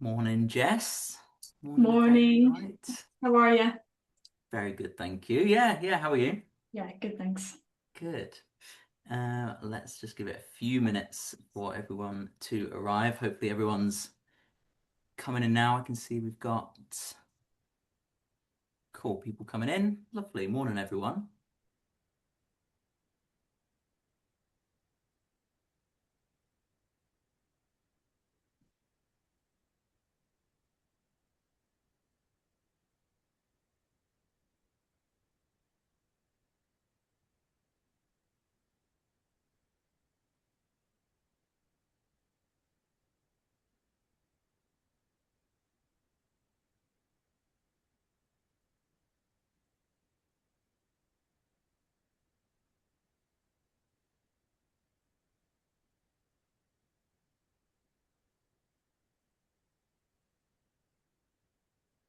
Morning, Jess. Morning, Michaela. You Morning. right? How are you? Very good, thank you. Yeah. How are you? Yeah, good, thanks. Good. Let's just give it a few minutes for everyone to arrive. Hopefully, everyone's coming in now. I can see we've got cool people coming in. Lovely. Morning, everyone.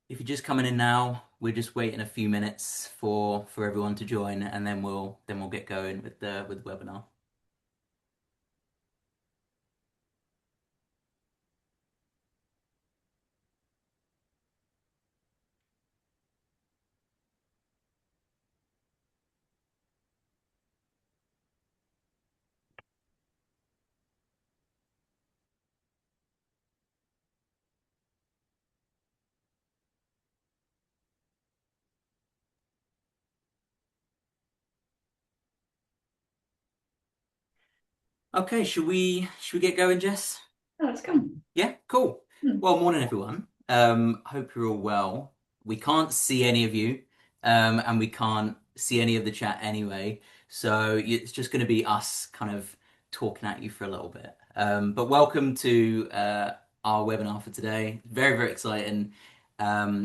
If you're just coming in now, we're just waiting a few minutes for everyone to join, and then we'll get going with the webinar. Okay, should we get going, Jess? Oh, let's go. Yeah, cool. Hmm. Well, morning everyone. Hope you're all well. We can't see any of you, and we can't see any of the chat anyway. So it's just going to be us kind of talking at you for a little bit. But welcome to our webinar for today. Very, very exciting.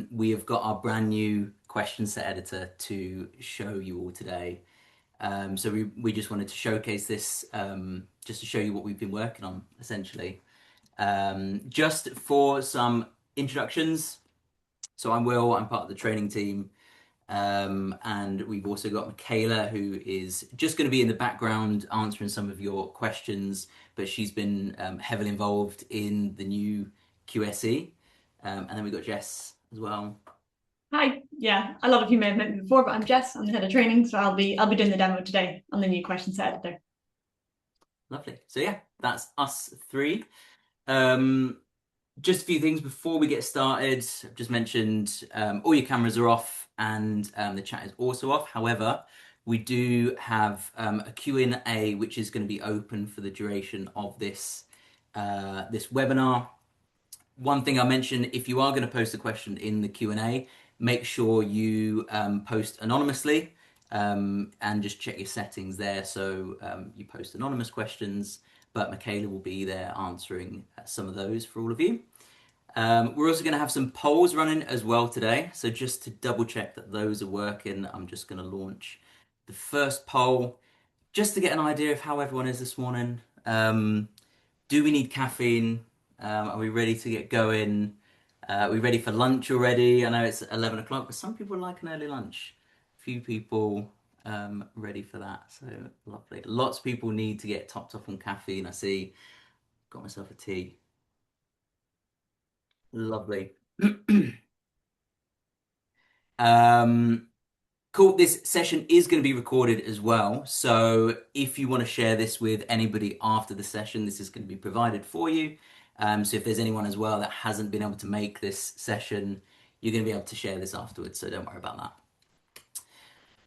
We have got our brand new question set editor to show you all today. So we just wanted to showcase this, just to show you what we've been working on, essentially. Just for some introductions, so I'm Will, I'm part of the training team, and we've also got Michaela, who is just going to be in the background answering some of your questions, but she's been heavily involved in the new QSE. And then we've got Jess as well. Hi. Yeah, a lot of you may have met me before, but I'm Jess. I'm the head of training, so I'll be doing the demo today on the new question set editor. Lovely. So yeah, that's us three. Um, just a few things before we get started. I've just mentioned all your cameras are off and the chat is also off. However, we do have a Q&A which is going to be open for the duration of this webinar. One thing I mentioned, if you are going to post a question in the Q&A, make sure you post anonymously and just check your settings there so you post anonymous questions, but Michaela will be there answering some of those for all of you. We're also going to have some polls running as well today. So just to double check that those are working, I'm just going to launch the first poll just to get an idea of how everyone is this morning. Do we need caffeine? Are we ready to get going? Are we ready for lunch already? I know it's 11 o'clock, but some people like an early lunch. A few people ready for that. So lovely. Lots of people need to get topped up on caffeine. I see. Got myself a tea. Lovely. Um, cool. This session is going to be recorded as well. So if you want to share this with anybody after the session, this is going to be provided for you. So if there's anyone as well that hasn't been able to make this session, you're going to be able to share this afterwards. So don't worry about that.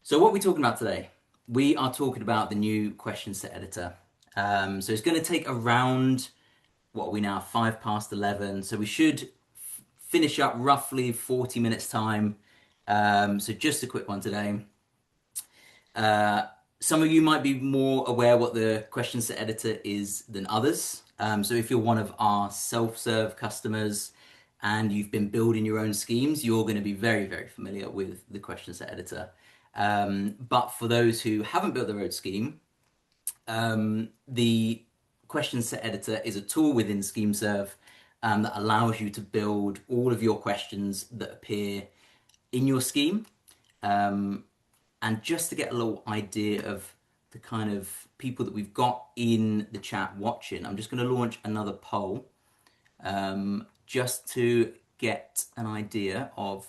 So what are we talking about today? We are talking about the new question set editor. So it's going to take around, what are we now, 11:05. So we should finish up roughly 40 minutes time. So just a quick one today. Some of you might be more aware what the question set editor is than others. So if you're one of our self-serve customers and you've been building your own schemes, you're going to be very, very familiar with the question set editor. But for those who haven't built their own scheme, the question set editor is a tool within SchemeServe that allows you to build all of your questions that appear in your scheme. And just to get a little idea of the kind of people that we've got in the chat watching, I'm just going to launch another poll. just to get an idea of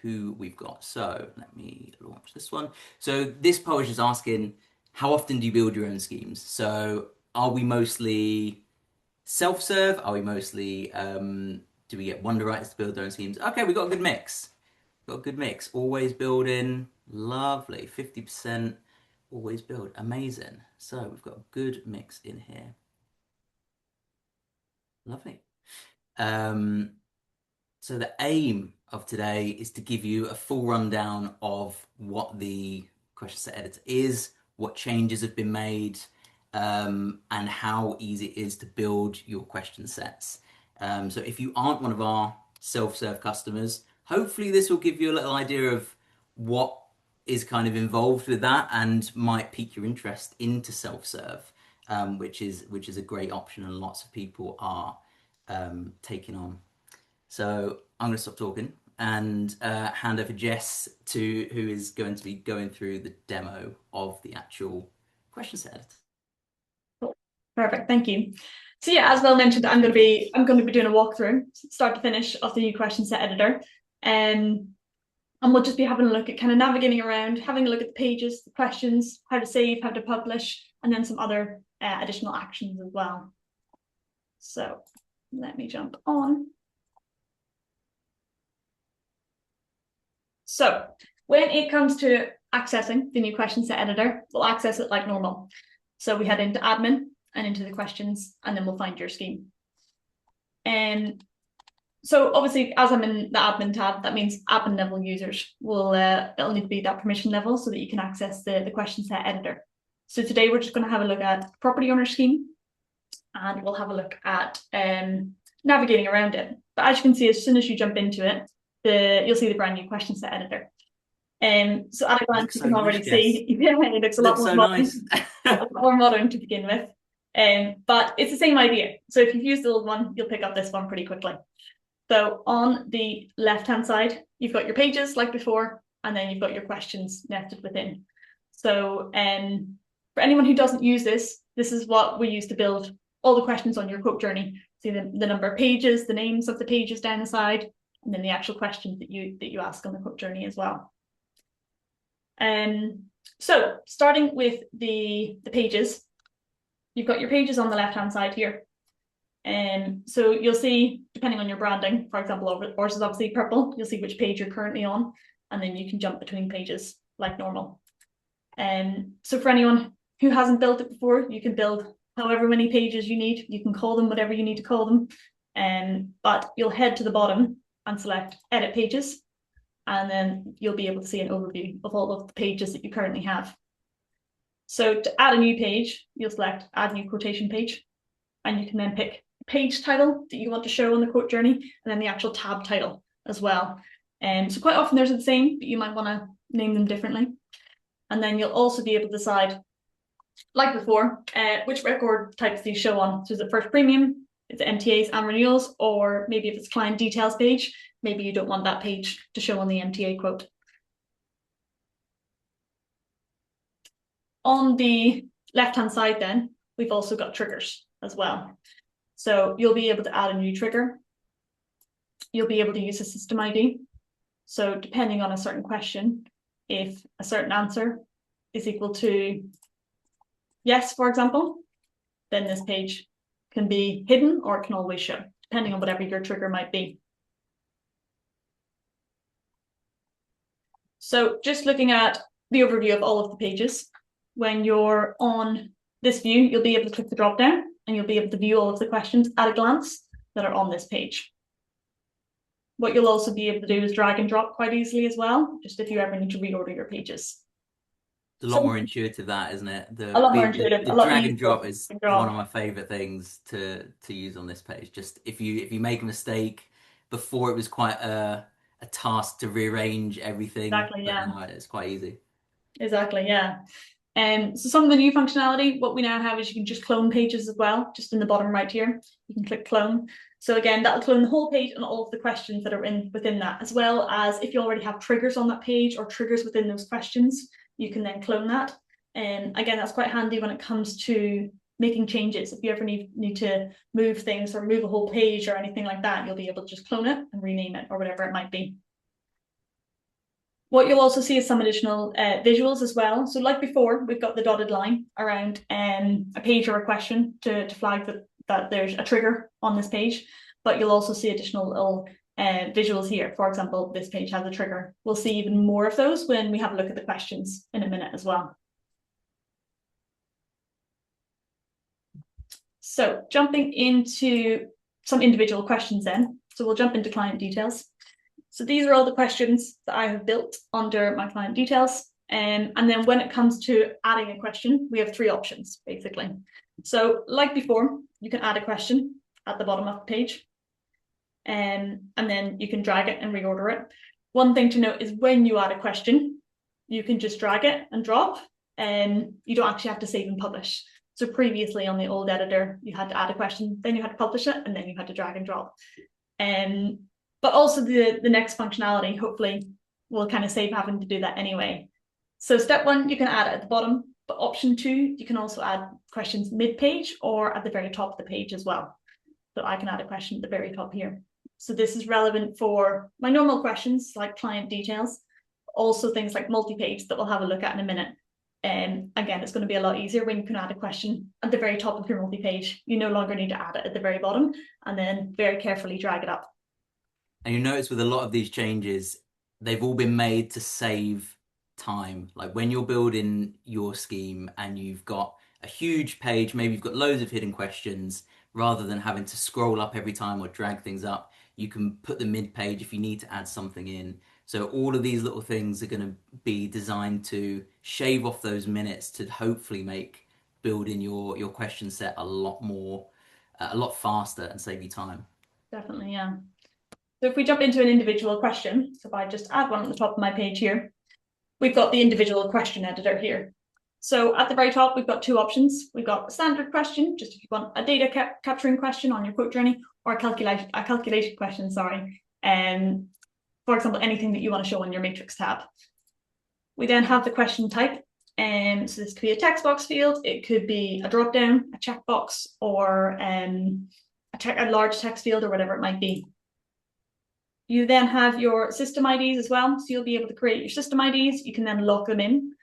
who we've got. So let me launch this one. So this publisher is asking, how often do you build your own schemes? So are we mostly self-serve? Are we mostly, do we get Wonderwriters to build their own schemes? Okay, we got a good mix. Got a good mix. Always building. Lovely. 50% always build. Amazing. So we've got a good mix in here. Lovely. So the aim of today is to give you a full rundown of what the question set editor is, what changes have been made, and how easy it is to build your question sets. So if you aren't one of our self-serve customers, hopefully this will give you a little idea of what is kind of involved with that and might pique your interest into self-serve, which is a great option and lots of people are taking on. So I'm going to stop talking and hand over Jess who is going to be going through the demo of the actual question set. Perfect, thank you. So yeah, as Will mentioned, I'm going to be doing a walkthrough, start to finish, of the new question set editor, and we'll just be having a look at kind of navigating around, having a look at the pages, the questions, how to save, how to publish, and then some other additional actions as well. So let me jump on. So when it comes to accessing the new question set editor, we'll access it like normal. So we head into admin and into the questions, and then we'll find your scheme. And so obviously, as I'm in the admin tab, that means admin level users will it'll need to be that permission level so that you can access the question set editor. So today we're just going to have a look at property owner scheme, and we'll have a look at navigating around it. But as you can see, as soon as you jump into it, you'll see the brand new question set editor. So at a glance, you can already see, yeah, it looks a lot more modern, a lot more modern to begin with. But it's the same idea. So if you've used the old one, you'll pick up this one pretty quickly. So on the left-hand side, you've got your pages like before, and then you've got your questions nested within. So for anyone who doesn't use this, this is what we use to build all the questions on your quote journey. See the number of pages, the names of the pages down the side, and then the actual questions that you ask on the quote journey as well. So starting with the pages, you've got your pages on the left-hand side here. So you'll see, depending on your branding, for example, ours is obviously purple, you'll see which page you're currently on, and then you can jump between pages like normal. So for anyone who hasn't built it before, you can build however many pages you need. You can call them whatever you need to call them. But you'll head to the bottom and select edit pages, and then you'll be able to see an overview of all of the pages that you currently have. So to add a new page, you'll select add new quotation page, and you can then pick page title that you want to show on the quote journey, and then the actual tab title as well. So quite often they're the same, but you might want to name them differently. And then you'll also be able to decide, like before, which record types these show on. So is it first premium, is it MTAs and renewals, or maybe if it's client details page, maybe you don't want that page to show on the MTA quote. On the left-hand side then, we've also got triggers as well. So you'll be able to add a new trigger. You'll be able to use a system ID. So depending on a certain question, if a certain answer is equal to yes, for example, then this page can be hidden or it can always show, depending on whatever your trigger might be. So just looking at the overview of all of the pages, when you're on this view, you'll be able to click the drop down and you'll be able to view all of the questions at a glance that are on this page. What you'll also be able to do is drag and drop quite easily as well, just if you ever need to reorder your pages. It's a lot more intuitive, that, isn't it? A lot more intuitive. The drag and drop is one of my favorite things to use on this page. Just if you make a mistake, before it was quite a task to rearrange everything. Exactly, yeah. Now it's quite easy. Exactly, yeah. So some of the new functionality, what we now have is you can just clone pages as well, just in the bottom right here. You can click clone. So again, that'll clone the whole page and all of the questions that are within that, as well as if you already have triggers on that page or triggers within those questions, you can then clone that. And again, that's quite handy when it comes to making changes. If you ever need to move things or move a whole page or anything like that, you'll be able to just clone it and rename it or whatever it might be. What you'll also see is some additional visuals as well. So like before, we've got the dotted line around a page or a question to flag that there's a trigger on this page, but you'll also see additional little visuals here. For example, this page has a trigger. We'll see even more of those when we have a look at the questions in a minute as well. So jumping into some individual questions then. So we'll jump into client details. So these are all the questions that I have built under my client details. And then when it comes to adding a question, we have 3 options, basically. So like before, you can add a question at the bottom of the page. And then you can drag it and reorder it. One thing to note is when you add a question, you can just drag it and drop, and you don't actually have to save and publish. So previously on the old editor, you had to add a question, then you had to publish it, and then you had to drag and drop. But also the next functionality, hopefully, will kind of save having to do that anyway. So step 1, you can add it at the bottom, but option 2, you can also add questions mid-page or at the very top of the page as well. So I can add a question at the very top here. So this is relevant for my normal questions like client details, also things like multi-page that we'll have a look at in a minute. And again, it's going to be a lot easier when you can add a question at the very top of your multi-page. You no longer need to add it at the very bottom and then very carefully drag it up. And you notice with a lot of these changes, they've all been made to save time. Like when you're building your scheme and you've got a huge page, maybe you've got loads of hidden questions, rather than having to scroll up every time or drag things up, you can put the mid page if you need to add something in. So all of these little things are going to be designed to shave off those minutes to hopefully make building your question set a lot faster and save you time. Definitely, yeah. So if we jump into an individual question, so if I just add one at the top of my page here, we've got the individual question editor here. So at the very top, we've got 2 options. We've got a standard question, just if you want a data capturing question on your quote journey, or a calculation question, sorry. For example, anything that you want to show on your matrix tab. We then have the question type. So this could be a text box field, it could be a drop down, a checkbox, or a large text field, or whatever it might be. You then have your system IDs as well. So you'll be able to create your system IDs. You can then lock them in.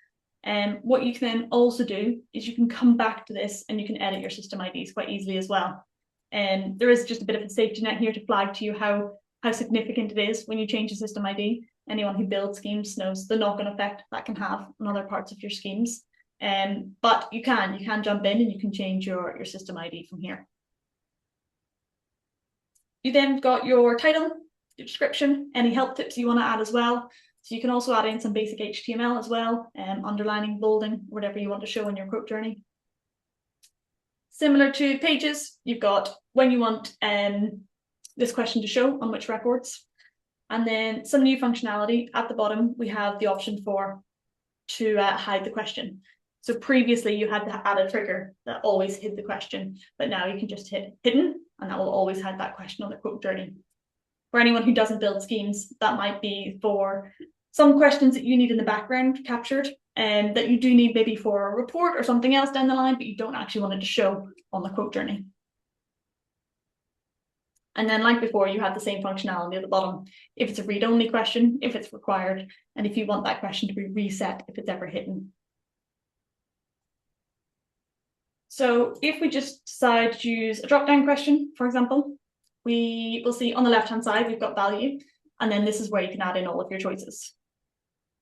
And what you can then also do is you can come back to this and you can edit your system IDs quite easily as well. And there is just a bit of a safety net here to flag to you how significant it is when you change the system ID. Anyone who builds schemes knows the knock-on effect that can have on other parts of your schemes. But you can jump in and you can change your system ID from here. You then got your title, your description, any help tips you want to add as well. So you can also add in some basic HTML as well, underlining, bolding, whatever you want to show in your quote journey. Similar to pages, you've got when you want this question to show on which records. And then some new functionality at the bottom, we have the option to hide the question. So previously you had to add a trigger that always hid the question, but now you can just hit hidden and that will always hide that question on the quote journey. For anyone who doesn't build schemes, that might be for some questions that you need in the background captured and that you do need maybe for a report or something else down the line, but you don't actually want it to show on the quote journey. And then like before, you have the same functionality at the bottom. If it's a read-only question, if it's required, and if you want that question to be reset if it's ever hidden. So if we just decide to use a drop-down question, for example, we will see on the left-hand side, we've got value, and then this is where you can add in all of your choices.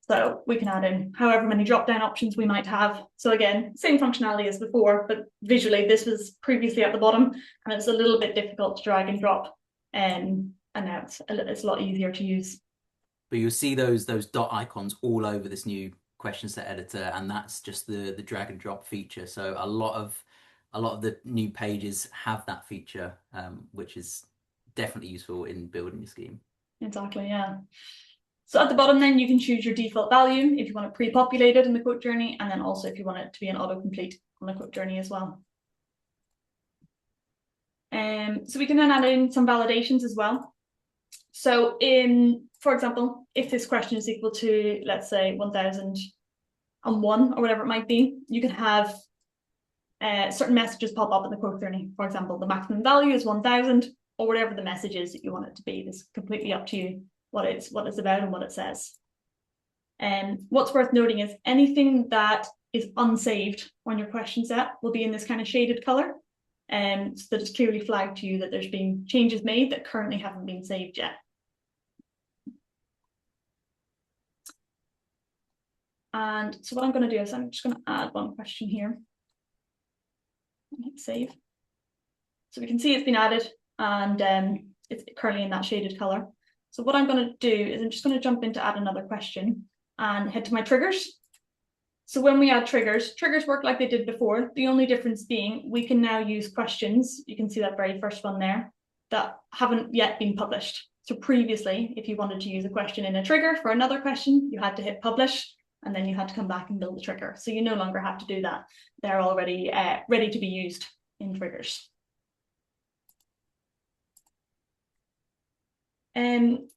So we can add in however many drop-down options we might have. So again, same functionality as before, but visually this was previously at the bottom and it's a little bit difficult to drag and drop. And now it's a lot easier to use. But you'll see those dot icons all over this new question set editor, and that's just the drag and drop feature. So a lot of the new pages have that feature, which is definitely useful in building your scheme. Exactly, yeah. So at the bottom then you can choose your default value if you want it pre-populated in the quote journey, and then also if you want it to be an autocomplete on the quote journey as well. So we can then add in some validations as well. So for example, if this question is equal to, let's say, 1001 or whatever it might be, you can have certain messages pop up in the quote journey. For example, the maximum value is 1,000, or whatever the message is that you want it to be. It's completely up to you what it's about and what it says. And what's worth noting is anything that is unsaved on your question set will be in this kind of shaded color, so that it's clearly flagged to you that there's been changes made that currently haven't been saved yet. And so what I'm going to do is I'm just going to add one question here. Hit save. So we can see it's been added, and it's currently in that shaded color. So what I'm going to do is I'm just going to jump in to add another question and head to my triggers. So when we add triggers work like they did before. The only difference being we can now use questions. You can see that very first one there that haven't yet been published. So previously, if you wanted to use a question in a trigger for another question, you had to hit publish, and then you had to come back and build the trigger. So you no longer have to do that. They're already ready to be used in triggers.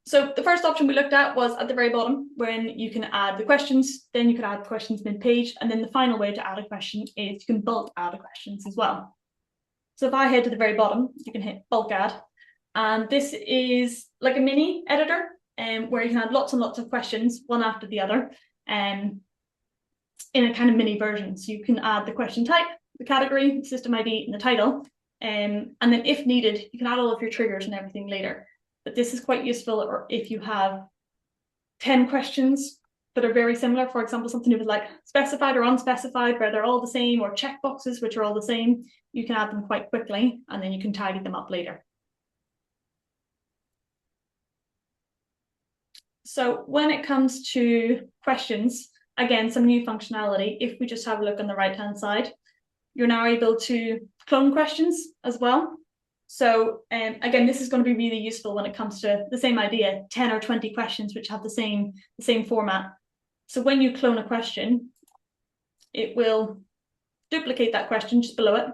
So the first option we looked at was at the very bottom, when you can add the questions, then you could add questions mid-page, and then the final way to add a question is you can bulk add questions as well. So if I head to the very bottom, you can hit bulk add, and this is like a mini editor, where you can add lots and lots of questions, one after the other, in a kind of mini version. So you can add the question type, the category, the system ID, and the title, and then if needed, you can add all of your triggers and everything later. But this is quite useful or if you have 10 questions that are very similar. For example, something to do with like specified or unspecified, where they're all the same, or checkboxes, which are all the same. You can add them quite quickly, and then you can tidy them up later. So when it comes to questions, again, some new functionality. If we just have a look on the right-hand side, you're now able to clone questions as well. So again, this is going to be really useful when it comes to the same idea, 10 or 20 questions which have the same format. So when you clone a question, it will duplicate that question just below it.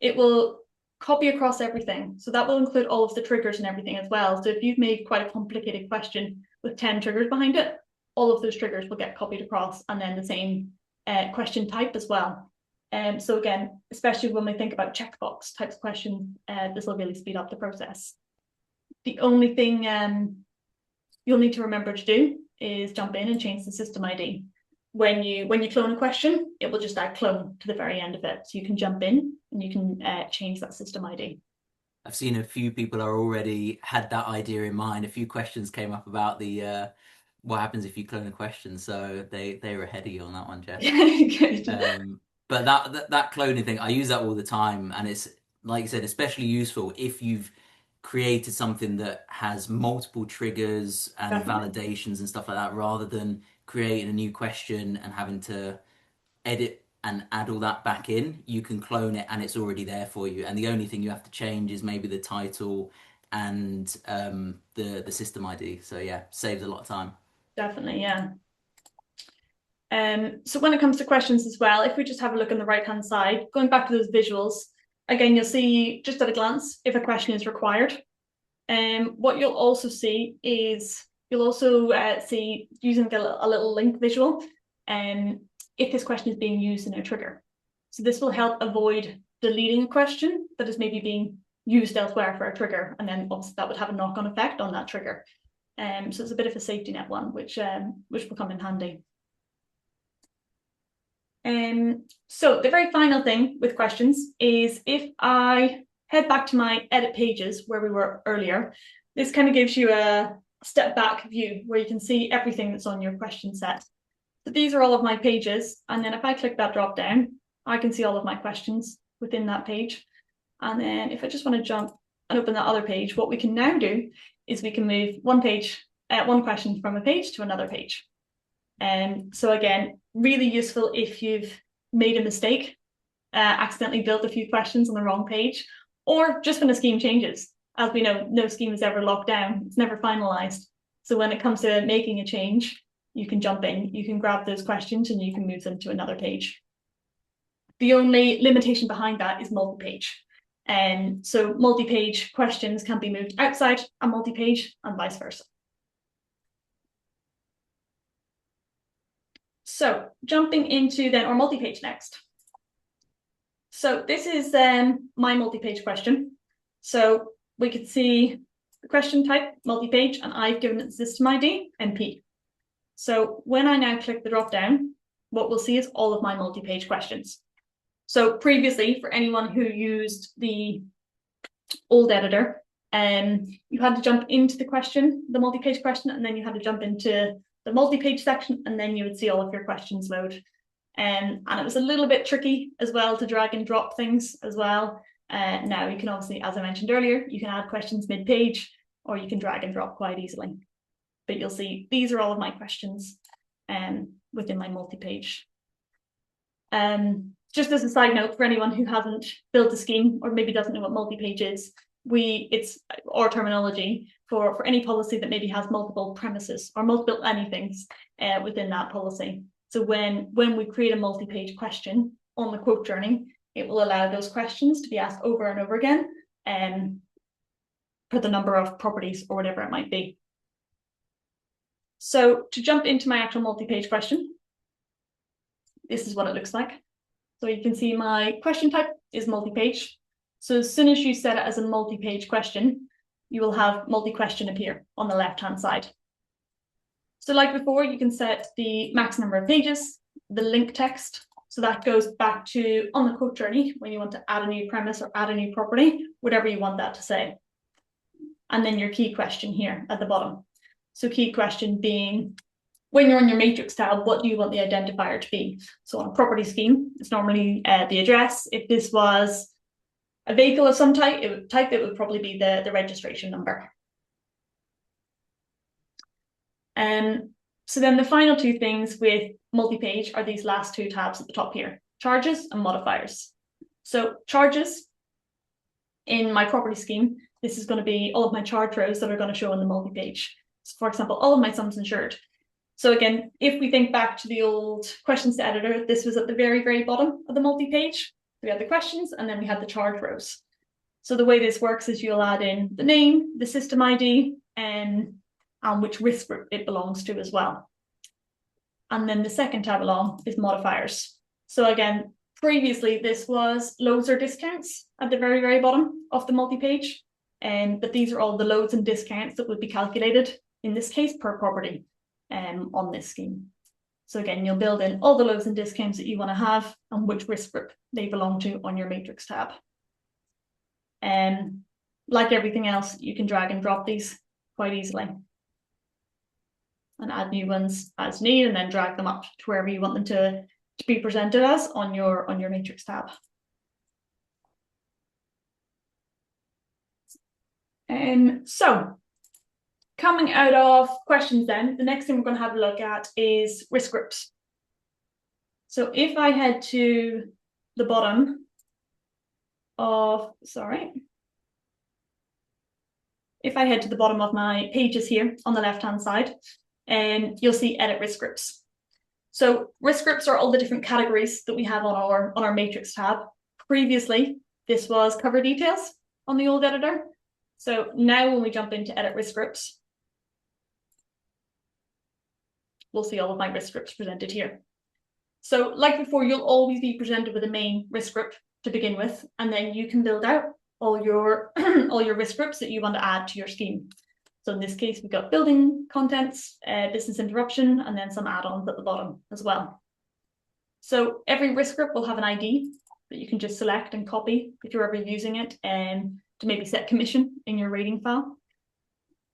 It will copy across everything. So that will include all of the triggers and everything as well. So if you've made quite a complicated question with 10 triggers behind it, all of those triggers will get copied across, and then the same question type as well. So again, especially when we think about checkbox types of questions, this will really speed up the process. The only thing you'll need to remember to do is jump in and change the system ID. When you clone a question, it will just add clone to the very end of it. So you can jump in and you can change that system ID. I've seen a few people are already had that idea in mind. A few questions came up about the what happens if you clone a question. So they were ahead of you on that one, Jess. Good. But that cloning thing, I use that all the time, and it's like you said, especially useful if you've created something that has multiple triggers and Definitely. validations and stuff like that, rather than creating a new question and having to edit and add all that back in. You can clone it and it's already there for you. And the only thing you have to change is maybe the title and the system ID. So yeah, saves a lot of time. Definitely, yeah. So when it comes to questions as well, if we just have a look on the right-hand side, going back to those visuals, again, you'll see just at a glance if a question is required. What you'll also see is you'll also see using a little link visual, if this question is being used in a trigger. So this will help avoid deleting a question that is maybe being used elsewhere for a trigger, and then obviously that would have a knock-on effect on that trigger. So it's a bit of a safety net one, which will come in handy. So the very final thing with questions is if I head back to my edit pages where we were earlier, this kind of gives you a step back view where you can see everything that's on your question set. So these are all of my pages, and then if I click that drop down, I can see all of my questions within that page. And then if I just want to jump and open that other page, what we can now do is we can move one question from a page to another page. So again, really useful if you've made a mistake, accidentally built a few questions on the wrong page, or just when a scheme changes. As we know, no scheme is ever locked down, it's never finalized. So when it comes to making a change, you can jump in, you can grab those questions and you can move them to another page. The only limitation behind that is multi-page. And so multi-page questions can be moved outside a multi-page and vice versa. So jumping into then our multi-page next. So this is my multi-page question. So we could see the question type, multi-page, and I've given it the system ID, MP. So when I now click the drop down, what we'll see is all of my multi-page questions. So previously, for anyone who used the old editor, you had to jump into the question, the multi-page question, and then you had to jump into the multi-page section, and then you would see all of your questions load. And it was a little bit tricky as well to drag and drop things as well. Now you can obviously, as I mentioned earlier, you can add questions mid-page, or you can drag and drop quite easily. But you'll see these are all of my questions within my multi-page. Just as a side note, for anyone who hasn't built a scheme or maybe doesn't know what multi-page is, it's our terminology for any policy that maybe has multiple premises or multiple anythings within that policy. So when we create a multi-page question on the quote journey, it will allow those questions to be asked over and over again for the number of properties or whatever it might be. So to jump into my actual multi-page question, this is what it looks like. So you can see my question type is multi-page. So as soon as you set it as a multi-page question, you will have multi-question appear on the left-hand side. So like before, you can set the max number of pages, the link text. So that goes back to on the quote journey when you want to add a new premise or add a new property, whatever you want that to say. And then your key question here at the bottom. So key question being, when you're on your matrix tab, what do you want the identifier to be? So on a property scheme, it's normally the address. If this was a vehicle of some type, it would probably be the registration number. So then the final two things with multi-page are these last two tabs at the top here, charges and modifiers. So charges, in my property scheme, this is going to be all of my charge rows that are going to show on the multi-page. So for example, all of my sums insured. So again, if we think back to the old questions to editor, this was at the very, very bottom of the multi-page. We had the questions and then we had the charge rows. So the way this works is you'll add in the name, the system ID, and which risk group it belongs to as well. And then the second tab along is modifiers. So again, previously this was loads or discounts at the very, very bottom of the multi-page. But these are all the loads and discounts that would be calculated, in this case, per property on this scheme. So again, you'll build in all the loads and discounts that you want to have and which risk group they belong to on your matrix tab. Like everything else, you can drag and drop these quite easily and add new ones as need, and then drag them up to wherever you want them to be presented as on your matrix tab. So coming out of questions then, the next thing we're going to have a look at is risk groups. So if I head to the bottom of, if I head to the bottom of my pages here on the left-hand side, you'll see edit risk groups. So risk groups are all the different categories that we have on our matrix tab. Previously, this was cover details on the old editor. So now when we jump into edit risk groups, we'll see all of my risk groups presented here. So like before, you'll always be presented with a main risk group to begin with, and then you can build out all your all your risk groups that you want to add to your scheme. So in this case, we've got building contents, business interruption, and then some add-ons at the bottom as well. So every risk group will have an ID that you can just select and copy if you're ever using it, to maybe set commission in your rating file.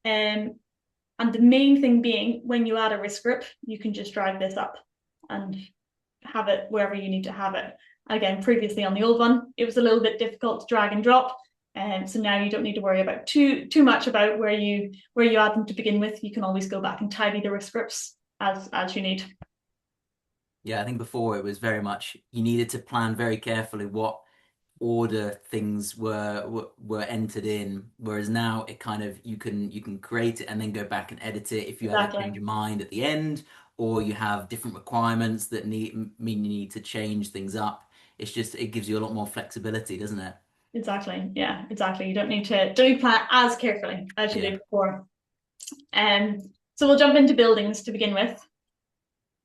And the main thing being, when you add a risk group, you can just drag this up and have it wherever you need to have it. Again, previously on the old one, it was a little bit difficult to drag and drop. So now you don't need to worry about too much about where you add them to begin with. You can always go back and tidy the risk groups as you need. Yeah, I think before it was very much you needed to plan very carefully what order things were entered in, whereas now it kind of you can create it and then go back and edit it if you have a change of mind at the end, or you have different requirements that mean you need to change things up. It's just it gives you a lot more flexibility, doesn't it? Exactly. Yeah, exactly. You don't need to plan as carefully as you did before. So we'll jump into buildings to begin with.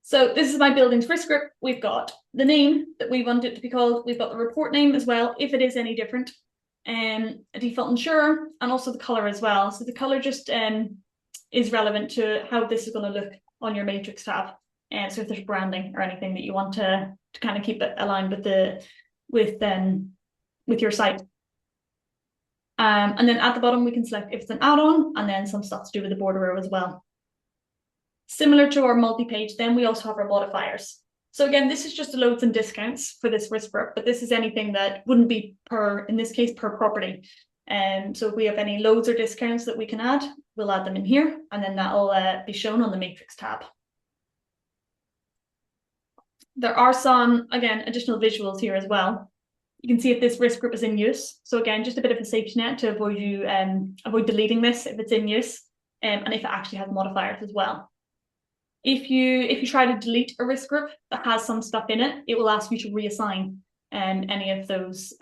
So this is my building's risk group. We've got the name that we want it to be called. We've got the report name as well, if it is any different, a default insurer, and also the color as well. So the color just is relevant to how this is going to look on your matrix tab. And so if there's branding or anything that you want to kind of keep it aligned with your site. And then at the bottom, we can select if it's an add-on, and then some stuff to do with the border row as well. Similar to our multi-page, then we also have our modifiers. So again, this is just the loads and discounts for this risk group, but this is anything that wouldn't be in this case, per property. So if we have any loads or discounts that we can add, we'll add them in here, and then that'll be shown on the matrix tab. There are some, again, additional visuals here as well. You can see if this risk group is in use. So again, just a bit of a safety net to avoid you avoid deleting this if it's in use, and if it actually has modifiers as well. If you try to delete a risk group that has some stuff in it, it will ask you to reassign any of those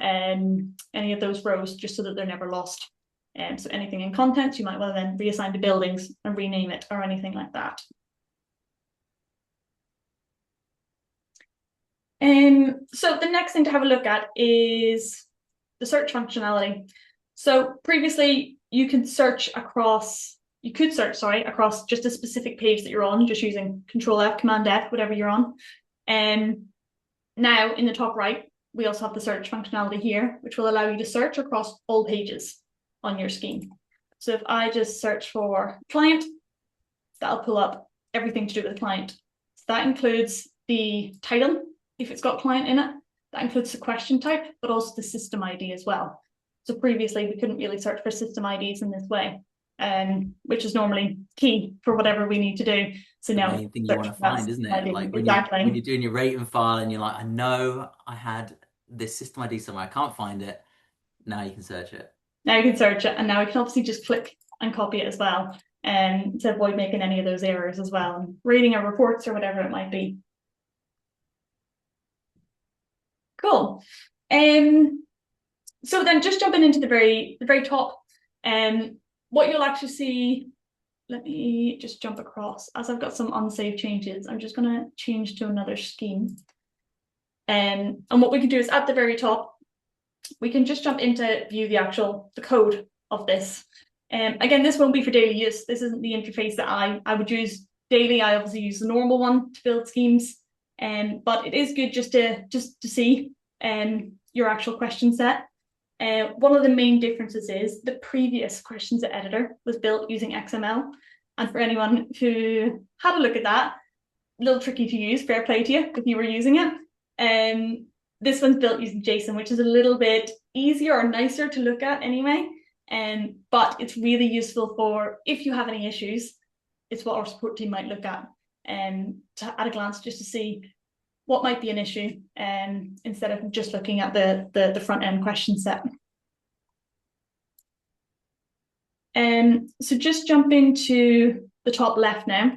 rows just so that they're never lost. So anything in contents, you might well then reassign to buildings and rename it or anything like that. So the next thing to have a look at is the search functionality. So previously you could search across just a specific page that you're on, just using Control F, Command F, whatever you're on. And now in the top right, we also have the search functionality here, which will allow you to search across all pages on your scheme. So if I just search for client, that'll pull up everything to do with the client. So that includes the title, if it's got client in it, that includes the question type, but also the system ID as well. So previously we couldn't really search for system IDs in this way, which is normally key for whatever we need to do. So now, the main thing you want to find, isn't it? Like when you're doing your rating file and you're like, I know I had this system ID somewhere, I can't find it. Now you can search it. Now you can search it, and now you can obviously just click and copy it as well, to avoid making any of those errors as well, and rating or reports or whatever it might be. Cool. So then just jumping into the very top, what you'll actually see, let me just jump across, as I've got some unsaved changes, I'm just going to change to another scheme. And what we can do is at the very top, we can just jump into view the code of this. Again, this won't be for daily use. This isn't the interface that I would use daily. I obviously use the normal one to build schemes. But it is good just to see your actual question set. One of the main differences is the previous question set editor was built using XML. And for anyone who had a look at that, a little tricky to use, fair play to you if you were using it. This one's built using JSON, which is a little bit easier or nicer to look at anyway. But it's really useful for if you have any issues, it's what our support team might look at. At a glance, just to see what might be an issue, instead of just looking at the front end question set. So just jumping to the top left now,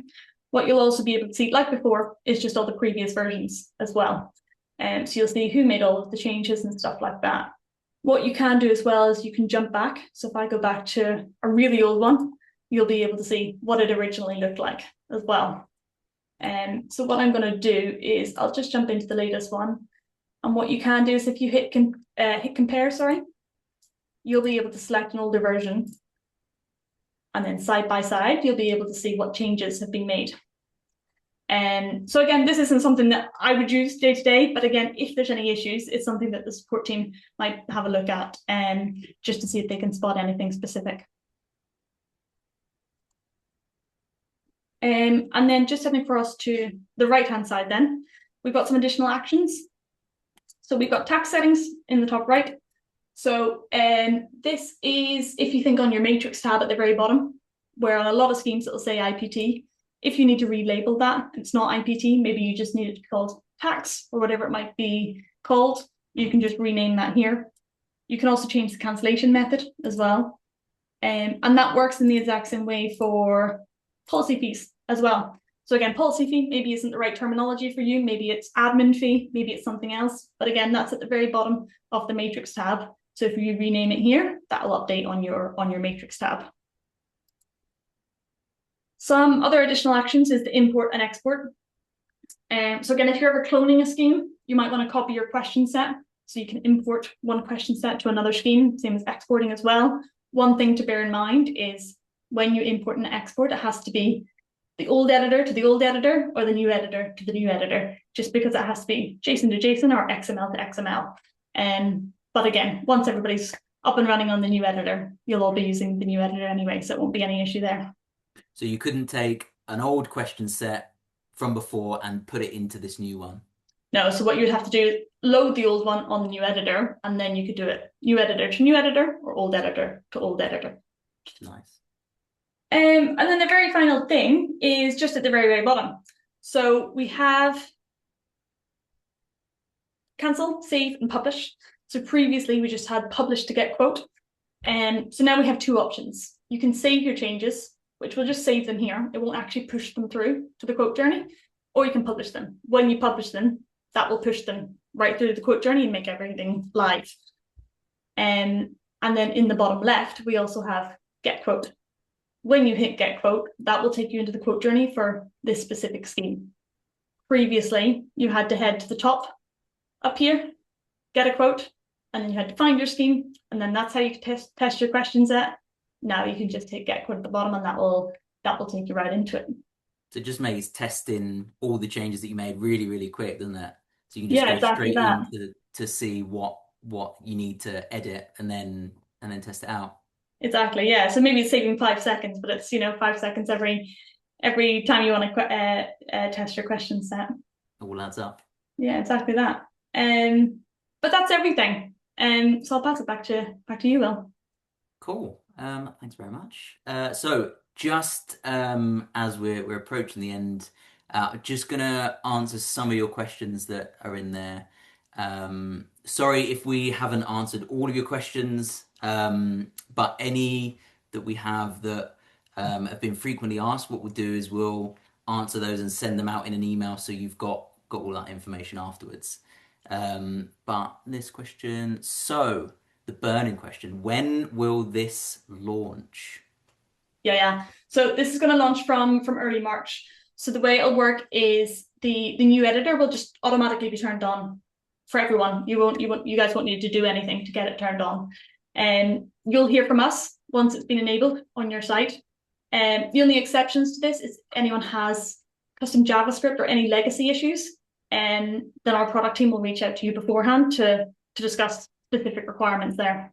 what you'll also be able to see, like before, is just all the previous versions as well. So you'll see who made all of the changes and stuff like that. What you can do as well is you can jump back. So if I go back to a really old one, you'll be able to see what it originally looked like as well. So what I'm going to do is I'll just jump into the latest one. And what you can do is if you hit compare, you'll be able to select an older version. And then side by side, you'll be able to see what changes have been made. So again, this isn't something that I would use day to day, but again, if there's any issues, it's something that the support team might have a look at, just to see if they can spot anything specific. And then just heading for us to the right-hand side then, we've got some additional actions. So we've got tax settings in the top right. So this is, if you think on your matrix tab at the very bottom, where on a lot of schemes it'll say IPT. If you need to relabel that, it's not IPT, maybe you just need it to be called tax or whatever it might be called, you can just rename that here. You can also change the cancellation method as well. And that works in the exact same way for policy fees as well. So again, policy fee maybe isn't the right terminology for you, maybe it's admin fee, maybe it's something else, but again, that's at the very bottom of the matrix tab. So if you rename it here, that will update on your matrix tab. Some other additional actions is the import and export. So again, if you're ever cloning a scheme, you might want to copy your question set so you can import one question set to another scheme, same as exporting as well. One thing to bear in mind is when you import and export, it has to be the old editor to the old editor or the new editor to the new editor, just because it has to be JSON to JSON or XML to XML. But again, once everybody's up and running on the new editor, you'll all be using the new editor anyway, so it won't be any issue there. So you couldn't take an old question set from before and put it into this new one. No, so what you'd have to do is load the old one on the new editor, and then you could do it new editor to new editor or old editor to old editor. Nice. And then the very final thing is just at the very, very bottom. So we have cancel, save, and publish. So previously we just had publish to get quote. And so now we have two options. You can save your changes, which will just save them here. It won't actually push them through to the quote journey, or you can publish them. When you publish them, that will push them right through the quote journey and make everything live. And then in the bottom left, we also have get quote. When you hit get quote, that will take you into the quote journey for this specific scheme. Previously, you had to head to the top up here, get a quote, and then you had to find your scheme, and then that's how you test your question set. Now you can just hit get quote at the bottom, and that will take you right into it. So it just makes testing all the changes that you made really, really quick, doesn't it? So you can just go exactly straight that. in to see what you need to edit and then test it out. Exactly, yeah. So maybe it's saving 5 seconds, but it's 5 seconds every time you want to test your question set. It all adds up. Yeah, exactly that. But that's everything. So I'll pass it back to you, Will. Cool. Thanks very much. So just as we're approaching the end, just gonna answer some of your questions that are in there. Sorry if we haven't answered all of your questions, but any that we have that have been frequently asked, what we'll do is we'll answer those and send them out in an email so you've got all that information afterwards. But this question, so the burning question, when will this launch? Yeah. So this is going to launch from early March. So the way it'll work is the new editor will just automatically be turned on for everyone. You guys won't need to do anything to get it turned on. And you'll hear from us once it's been enabled on your site. And the only exceptions to this is anyone has custom JavaScript or any legacy issues, and then our product team will reach out to you beforehand to discuss specific requirements there.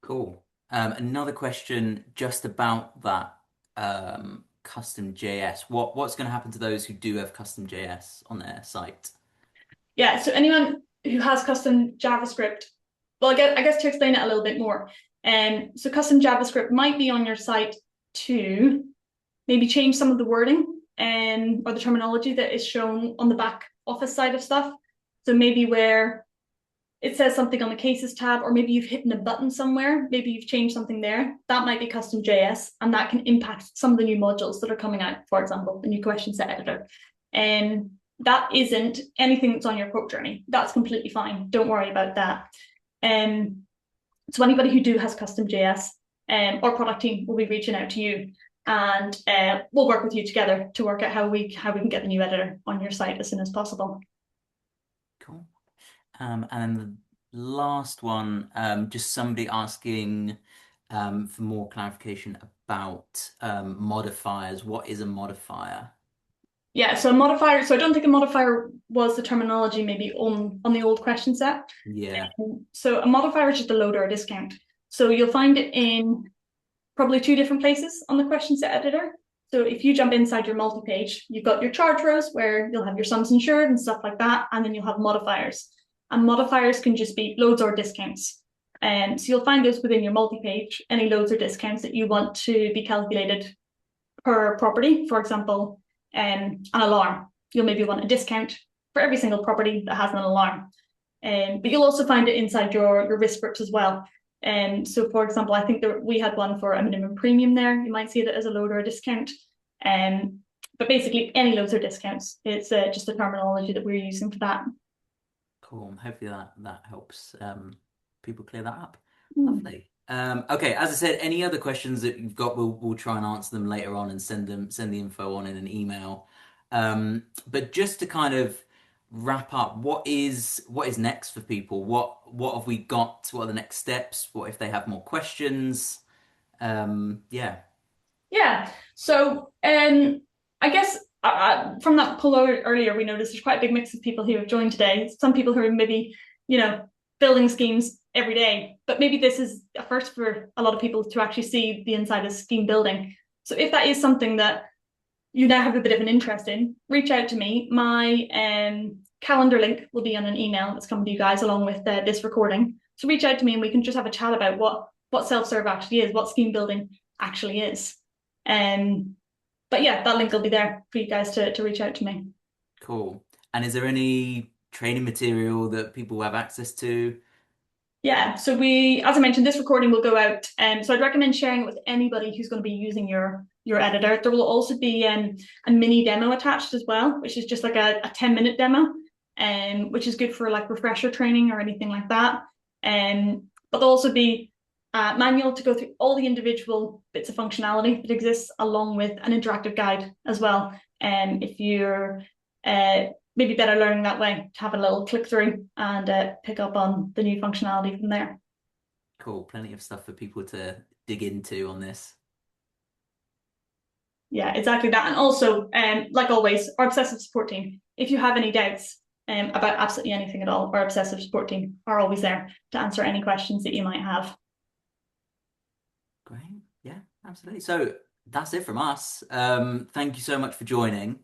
Cool. Another question just about that custom JS. What's going to happen to those who do have custom JS on their site? Yeah, so anyone who has custom JavaScript, well, I guess to explain it a little bit more. So custom JavaScript might be on your site to maybe change some of the wording or the terminology that is shown on the back office side of stuff. So maybe where it says something on the cases tab, or maybe you've hit a button somewhere, maybe you've changed something there, that might be custom JS, and that can impact some of the new modules that are coming out, for example, the new question set editor. And that isn't anything that's on your quote journey. That's completely fine. Don't worry about that. So anybody who has custom JS, our product team will be reaching out to you, and we'll work with you together to work out how we can get the new editor on your site as soon as possible. Cool. And then the last one, just somebody asking for more clarification about modifiers. What is a modifier? Yeah, so a modifier. So I don't think a modifier was the terminology maybe on the old question set. Yeah. So a modifier is just a load or a discount. So you'll find it in probably 2 different places on the question set editor. So if you jump inside your multi-page, you've got your charge rows where you'll have your sums insured and stuff like that, and then you'll have modifiers. And modifiers can just be loads or discounts. So you'll find those within your multi-page, any loads or discounts that you want to be calculated per property. For example, an alarm. You'll maybe want a discount for every single property that has an alarm. But you'll also find it inside your risk groups as well. So for example, I think we had one for a minimum premium there. You might see that as a load or a discount. But basically any loads or discounts. It's just the terminology that we're using for that. Cool. Hopefully that helps people clear that up. Lovely. Okay, as I said, any other questions that you've got, we'll try and answer them later on and send the info on in an email. But just to kind of wrap up, what is next for people? What have we got? What are the next steps? What if they have more questions? Yeah, Yeah. So, I guess from that poll earlier, we noticed there's quite a big mix of people who have joined today. Some people who are maybe, you know, building schemes every day, but maybe this is a first for a lot of people to actually see the inside of scheme building. So if that is something that you now have a bit of an interest in, reach out to me. My calendar link will be on an email that's coming to you guys along with this recording. So reach out to me and we can just have a chat about what self-serve actually is, what scheme building actually is. But yeah, that link will be there for you guys to reach out to me. cool. And is there any training material that people have access to? Yeah, so as I mentioned, this recording will go out. So I'd recommend sharing it with anybody who's going to be using your editor. There will also be a mini demo attached as well, which is just like a 10-minute demo, which is good for like refresher training or anything like that. But there'll also be a manual to go through all the individual bits of functionality that exists, along with an interactive guide as well. If you're maybe better learning that way, to have a little click through and pick up on the new functionality from there. Cool, plenty of stuff for people to dig into on this. Yeah, exactly that. And also, like always, our obsessive support team, if you have any doubts about absolutely anything at all, our obsessive support team are always there to answer any questions that you might have. Great. Yeah, absolutely. So that's it from us. Thank you so much for joining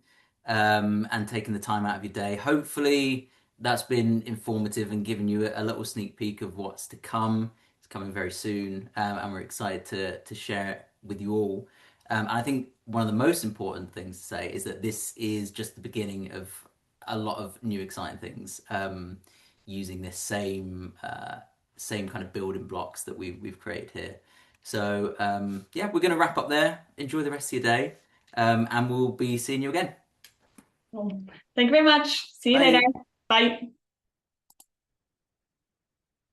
and taking the time out of your day. Hopefully, that's been informative and given you a little sneak peek of what's to come. It's coming very soon, and we're excited to share it with you all. And I think one of the most important things to say is that this is just the beginning of a lot of new exciting things using this same kind of building blocks that we've created here. So yeah, we're going to wrap up there. Enjoy the rest of your day, and we'll be seeing you again. Well, thank you very much. See you later. Bye. Bye.